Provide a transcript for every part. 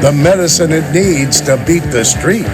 the medicine it needs to beat the street.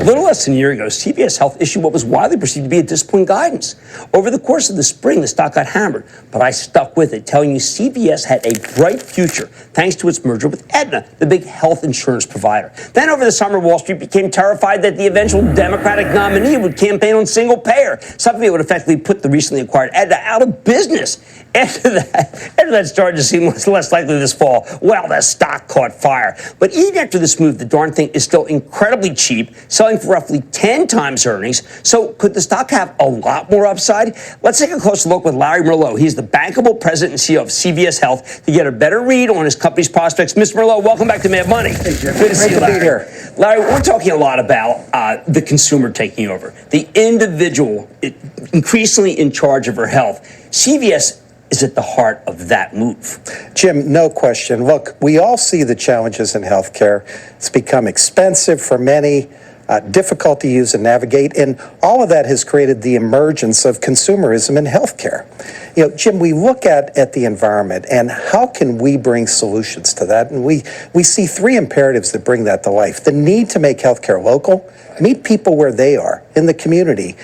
A little less than a year ago, CVS Health issued what was widely perceived to be a disappointing guidance. Over the course of the spring, the stock got hammered, but I stuck with it, telling you CVS had a bright future thanks to its merger with Aetna, the big health insurance provider. Then over the summer, Wall Street became terrified that the eventual Democratic nominee would campaign on single payer, something that would effectively put the recently acquired Aetna out of business. After that started to seem less likely this fall, well, the stock caught fire. But even after this move, the darn thing is still incredibly cheap, selling for roughly 10 times earnings. So could the stock have a lot more upside? Let's take a closer look with Larry Merlot. He's the bankable president and CEO of CVS Health to get a better read on his company's prospects. Mr. Merlot, welcome back to Mad Money. Hey, Jim. Good to see you, Larry. Be here. Larry, we're talking a lot about the consumer taking over, the individual increasingly in charge of her health. CVS is at the heart of that move. Jim, no question. Look, we all see the challenges in healthcare. It's become expensive for many, difficult to use and navigate, and all of that has created the emergence of consumerism in healthcare. You know, Jim, we look at the environment and how can we bring solutions to that? And we see three imperatives that bring that to life. The need to make healthcare local, meet people where they are, in the community,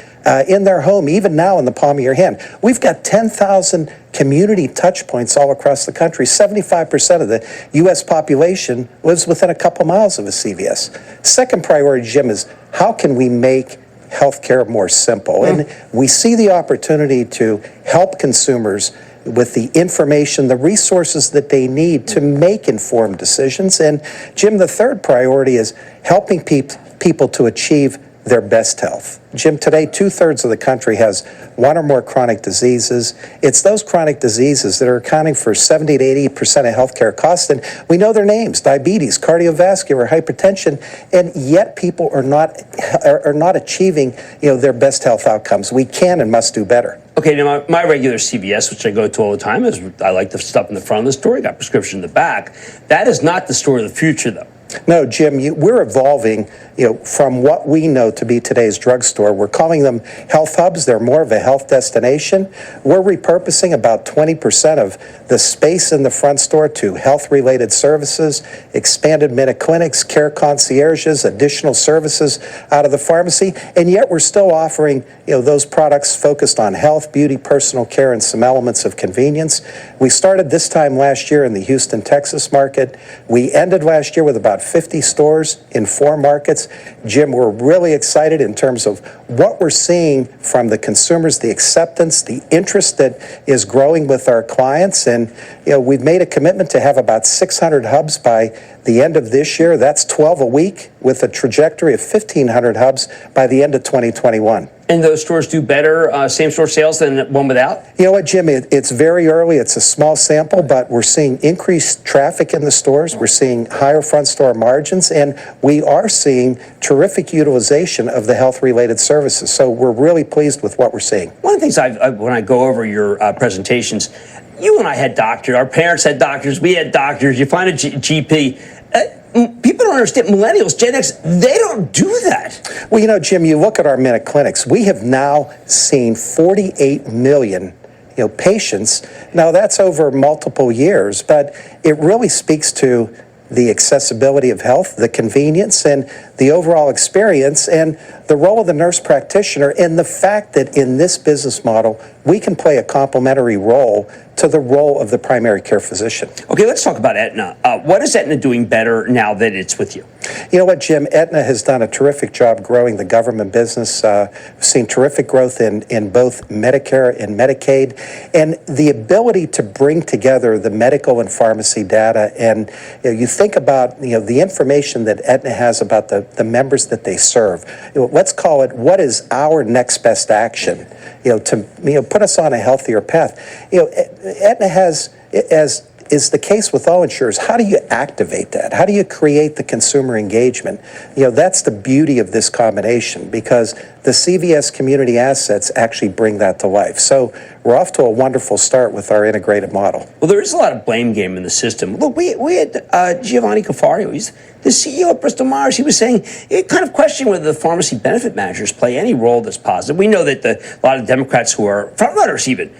in their home, even now in the palm of your hand. We've got 10,000 community touch points all across the country. 75% of the U.S. population lives within a couple miles of a CVS. Second priority, Jim, is how can we make healthcare more simple? And we see the opportunity to help consumers with the information, the resources that they need to make informed decisions. And Jim, the third priority is helping people to achieve their best health. Jim, today 2/3 of the country has one or more chronic diseases. It's those chronic diseases that are accounting for 70 to 80% of healthcare costs, and we know their names: diabetes, cardiovascular, hypertension, and yet people are not achieving, their best health outcomes. We can and must do better. Okay, now my regular CVS, which I go to all the time, is I like the stuff in the front of the store. Got prescription in the back. That is not the store of the future, though. No, Jim, we're evolving, from what we know to be today's drugstore. We're calling them health hubs. They're more of a health destination. We're repurposing about 20% of the space in the front store to health-related services, expanded minute clinics, care concierges, additional services out of the pharmacy, and yet we're still offering, those products focused on health, beauty, personal care, and some elements of convenience. We started this time last year in the Houston, Texas market. We ended last year with about 50 stores in 4 markets. Jim, we're really excited in terms of what we're seeing from the consumers, the acceptance, the interest that is growing with our clients. And, we've made a commitment to have about 600 hubs by the end of this year. That's 12 a week, with a trajectory of 1,500 hubs by the end of 2021. And those stores do better same-store sales than one without? You know what, Jim? It's very early. It's a small sample, but we're seeing increased traffic in the stores. We're seeing higher front store margins, and we are seeing terrific utilization of the health-related services. So we're really pleased with what we're seeing. One of the things when I go over your presentations, you and I had doctors. Our parents had doctors. We had doctors. You find a GP. People don't understand. Millennials, Gen X, they don't do that. Well, Jim, you look at our minute clinics. We have now seen 48 million patients. Now, that's over multiple years, but it really speaks to the accessibility of health, the convenience, and the overall experience, and the role of the nurse practitioner, and the fact that in this business model, we can play a complementary role to the role of the primary care physician. Okay, let's talk about Aetna. What is Aetna doing better now that it's with you? You know what, Jim? Aetna has done a terrific job growing the government business. We've seen terrific growth in both Medicare and Medicaid, and the ability to bring together the medical and pharmacy data. And you think about the information that Aetna has about the members that they serve. Let's call it, what is our next best action? To put us on a healthier path. Aetna has, as is the case with all insurers, how do you activate that? How do you create the consumer engagement? That's the beauty of this combination, because the CVS community assets actually bring that to life. So we're off to a wonderful start with our integrated model. Well, there is a lot of blame game in the system. Look, we had Giovanni Cafario, he's the CEO of Bristol Myers. He was saying, he kind of questioned whether the pharmacy benefit managers play any role that's positive. We know that a lot of Democrats who are frontrunners even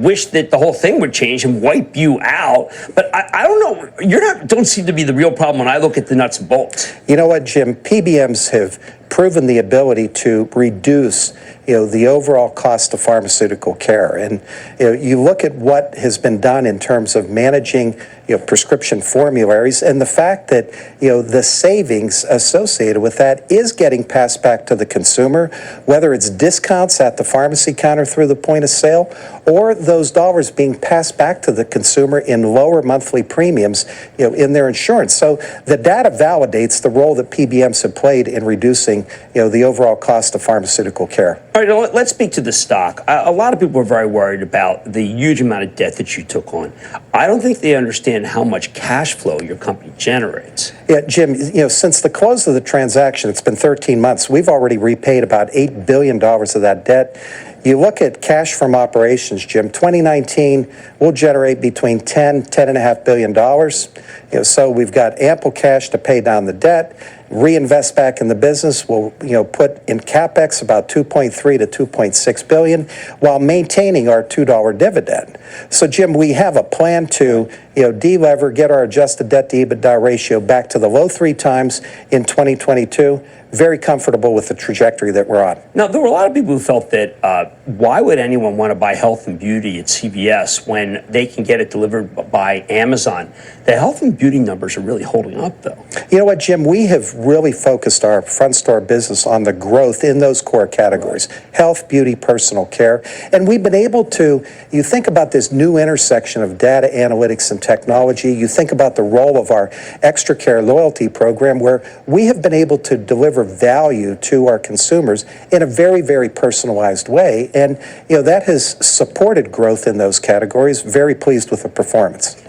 wish that the whole thing would change and wipe you out. But I don't know. Don't seem to be the real problem when I look at the nuts and bolts. You know what, Jim? PBMs have proven the ability to reduce the overall cost of pharmaceutical care. And you look at what has been done in terms of managing prescription formularies, and the fact that the savings associated with that is getting passed back to the consumer, whether it's discounts at the pharmacy counter through the point of sale, or those dollars being passed back to the consumer in lower monthly premiums in their insurance. So the data validates the role that PBMs have played in reducing the overall cost of pharmaceutical care. All right, let's speak to the stock. A lot of people are very worried about the huge amount of debt that you took on. I don't think they understand how much cash flow your company generates. Yeah, Jim, since the close of the transaction, it's been 13 months, we've already repaid about $8 billion of that debt. You look at cash from operations, Jim, 2019, we'll generate between $10.5 billion. So we've got ample cash to pay down the debt, reinvest back in the business. We'll, put in CapEx about 2.3 to 2.6 billion while maintaining our $2 dividend. So, Jim, we have a plan to, de-lever, get our adjusted debt to EBITDA ratio back to the low 3 times in 2022. Very comfortable with the trajectory that we're on. Now, there were a lot of people who felt that why would anyone want to buy health and beauty at CVS when they can get it delivered by Amazon? The health and beauty numbers are really holding up, though. You know what, Jim? We have really focused our front store business on the growth in those core categories, health, beauty, personal care. And we've been able to, you think about this new intersection of data analytics and technology. You think about the role of our Extra Care loyalty program, where we have been able to deliver value to our consumers in a very, very personalized way. And, that has supported growth in those categories. Very pleased with the performance.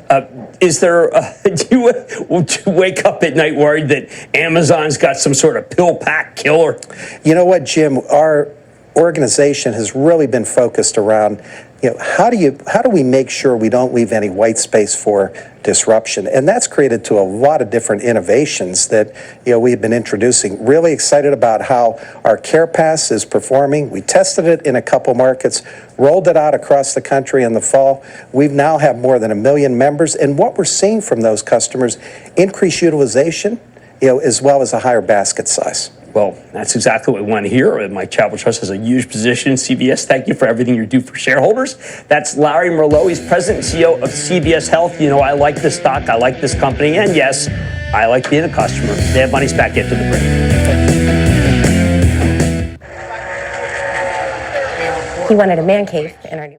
Is there, do you wake up at night worried that Amazon's got some sort of pill pack killer? You know what, Jim? Our organization has really been focused around how do we make sure we don't leave any white space for disruption? And that's created to a lot of different innovations that we've been introducing. Really excited about how our Care Pass is performing. We tested it in a couple markets, rolled it out across the country in the fall. We now have more than 1 million members, and what we're seeing from those customers, increased utilization, as well as a higher basket size. Well, that's exactly what we want to hear. My Travel Trust has a huge position in CVS. Thank you for everything you do for shareholders. That's Larry Merlo. He's president and CEO of CVS Health. I like this stock. I like this company. And yes, I like being a customer. They have money's back after the break. He wanted a man cave in our new